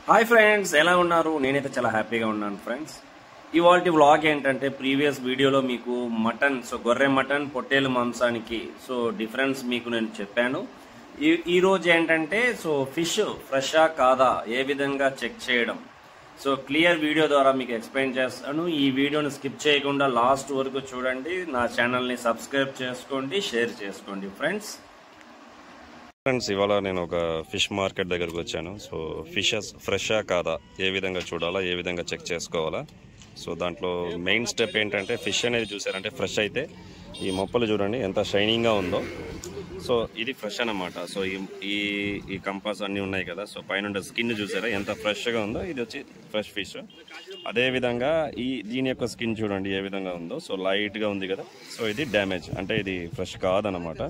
Hi friends, ఎలా ఉన్నారు? నేనైతే చాలా హ్యాపీగా ఉన్నాను ఫ్రెండ్స్. ఇవాల్టి వ్లాగ్ ఏంటంటే ప్రీవియస్ వీడియోలో మీకు మటన్, గొర్రె మటన్ పొట్టేలు మాంసానికి డిఫరెన్స్ మీకు నేను చెప్పాను. ఈ రోజు ఏంటంటే ఫిష్ ఫ్రెషా కాదా ఏ విధంగా చెక్ చేయడం క్లియర్ వీడియో ద్వారా మీకు ఎక్స్ప్లెయిన్ చేస్తాను. ఈ వీడియోని స్కిప్ చేయకుండా లాస్ట్ వరకు చూడండి. నా ఛానల్ని సబ్స్క్రైబ్ చేసుకోండి, షేర్ చేసుకోండి ఫ్రెండ్స్. ఇవాళ నేను ఒక ఫిష్ మార్కెట్ దగ్గరకు వచ్చాను. ఫిషెస్ ఫ్రెషా కాదా ఏ విధంగా చూడాలా, ఏ విధంగా చెక్ చేసుకోవాలా. దాంట్లో మెయిన్ స్టెప్ ఏంటంటే ఫిష్ అనేది చూసారంటే ఫ్రెష్ అయితే ఈ మొప్పలు చూడండి ఎంత షైనింగ్గా ఉందో. ఇది ఫ్రెష్ అన్నమాట. ఈ కంపాస్ అన్నీ ఉన్నాయి కదా. పైన స్కిన్ చూసారా ఎంత ఫ్రెష్గా ఉందో. ఇది వచ్చి ఫ్రెష్ ఫిష్. అదేవిధంగా దీని యొక్క స్కిన్ చూడండి ఏ విధంగా ఉందో. లైట్గా ఉంది కదా. ఇది డ్యామేజ్ అంటే ఇది ఫ్రెష్ కాదన్నమాట.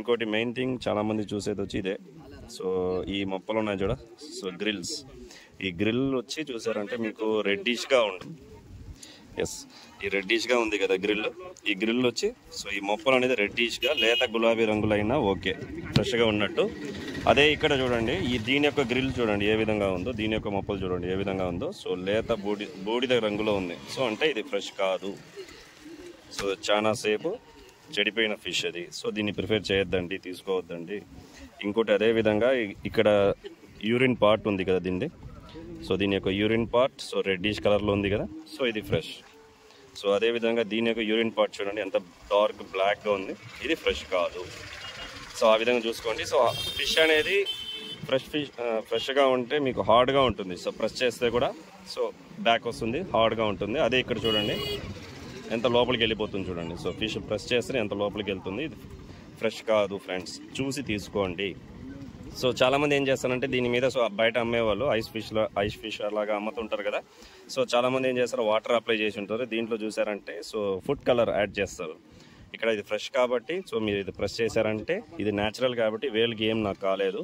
ఇంకోటి మెయిన్ థింగ్ చాలామంది చూసేది వచ్చి ఇదే. ఈ మొప్పలు ఉన్నాయి చూడ. గ్రిల్స్, ఈ గ్రిల్ వచ్చి చూసారంటే మీకు రెడ్డిష్గా ఉంటుంది. ఎస్, ఈ రెడ్డిష్గా ఉంది కదా గ్రిల్. ఈ గ్రిల్ వచ్చి ఈ మొప్పలు అనేది రెడ్డిష్గా లేత గులాబీ రంగులైనా ఓకే, ఫ్రెష్గా ఉన్నట్టు. అదే ఇక్కడ చూడండి దీని యొక్క గ్రిల్ చూడండి ఏ విధంగా ఉందో. దీని యొక్క మొప్పలు చూడండి ఏ విధంగా ఉందో. లేత బూడిద రంగులో ఉంది. అంటే ఇది ఫ్రెష్ కాదు. చాలా సేపు చెడిపోయిన ఫిష్ అది. దీన్ని ప్రిఫర్ చేయొద్దండి, తీసుకోవద్దండి. ఇంకోటి అదేవిధంగా ఇక్కడ యూరిన్ పార్ట్ ఉంది కదా దీన్ని. దీని యొక్క యూరిన్ పార్ట్ రెడ్డిష్ కలర్లో ఉంది కదా. ఇది ఫ్రెష్. అదేవిధంగా దీని యొక్క యూరిన్ పార్ట్ చూడండి ఎంత డార్క్ బ్లాక్గా ఉంది. ఇది ఫ్రెష్ కాదు. ఆ విధంగా చూసుకోండి. ఫిష్ అనేది ఫ్రెష్గా ఉంటే మీకు హార్డ్గా ఉంటుంది. ప్రెస్ చేస్తే కూడా బ్యాక్ వస్తుంది, హార్డ్గా ఉంటుంది. అదే ఇక్కడ చూడండి ఎంత లోపలికి వెళ్ళిపోతుంది చూడండి. ఫిష్ ప్రెస్ చేస్తే ఎంత లోపలికి వెళ్తుంది. ఇది ఫ్రెష్ కాదు ఫ్రెండ్స్, చూసి తీసుకోండి. చాలామంది ఏం చేస్తారంటే దీని మీద బయట అమ్మేవాళ్ళు ఐస్ ఫిష్ అలాగా అమ్ముతుంటారు కదా. చాలామంది ఏం చేస్తారు, వాటర్ అప్లై చేసి ఉంటారు. దీంట్లో చూసారంటే ఫుడ్ కలర్ యాడ్ చేస్తారు. ఇక్కడ ఇది ఫ్రెష్ కాబట్టి మీరు ఇది ప్రెస్ చేశారంటే ఇది న్యాచురల్ కాబట్టి వేలుకి ఏం నాకు కాలేదు.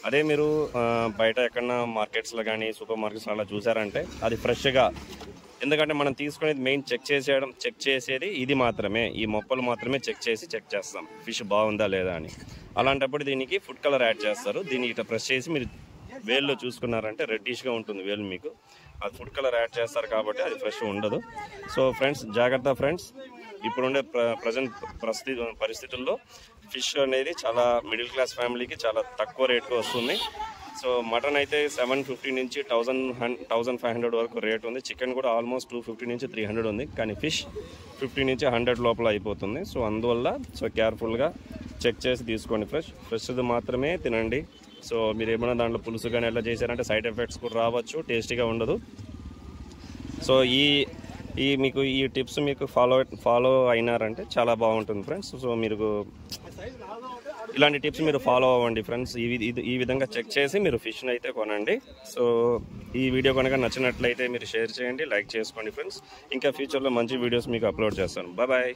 అదే మీరు బయట ఎక్కడన్నా మార్కెట్స్లో కానీ సూపర్ మార్కెట్స్లో అలా చూసారంటే అది ఫ్రెష్గా, ఎందుకంటే మనం తీసుకునేది మెయిన్ చెక్ చేసేది ఇది మాత్రమే. ఈ మొప్పలు మాత్రమే చెక్ చేస్తాం ఫిష్ బాగుందా లేదా అని. అలాంటప్పుడు దీనికి ఫుడ్ కలర్ యాడ్ చేస్తారు. దీన్ని ఇట్లా ప్రెస్ చేసి మీరు వేల్లో చూసుకున్నారంటే రెడ్డిష్గా ఉంటుంది వేలు మీకు. అది ఫుడ్ కలర్ యాడ్ చేస్తారు కాబట్టి అది ఫ్రెష్ ఉండదు. ఫ్రెండ్స్ జాగ్రత్త ఫ్రెండ్స్. ఇప్పుడుండే ప్రజెంట్ పరిస్థితుల్లో ఫిష్ అనేది చాలా మిడిల్ క్లాస్ ఫ్యామిలీకి చాలా తక్కువ రేట్కి వస్తుంది. మటన్ అయితే 750 నుంచి 1500 వరకు రేట్ ఉంది. చికెన్ కూడా ఆల్మోస్ట్ 250 నుంచి 300 ఉంది. కానీ ఫిష్ 50 నుంచి 100 లోపల అయిపోతుంది. అందువల్ల కేర్ఫుల్గా చెక్ చేసి తీసుకోండి. ఫ్రెష్ది మాత్రమే తినండి. మీరు ఏమైనా దాంట్లో పులుసు కానీ ఎలా చేశారంటే సైడ్ ఎఫెక్ట్స్ కూడా రావచ్చు, టేస్టీగా ఉండదు. మీకు ఈ టిప్స్ మీకు ఫాలో అయినారంటే చాలా బాగుంటుంది ఫ్రెండ్స్. మీరు ఇలాంటి టిప్స్ మీరు ఫాలో అవ్వండి ఫ్రెండ్స్. ఈ విధంగా చెక్ చేసి మీరు ఫిష్ని అయితే కొనండి. ఈ వీడియో కనుక నచ్చినట్లయితే మీరు షేర్ చేయండి, లైక్ చేసుకోండి ఫ్రెండ్స్. ఇంకా ఫ్యూచర్లో మంచి వీడియోస్ మీకు అప్లోడ్ చేస్తాను. బాయ్.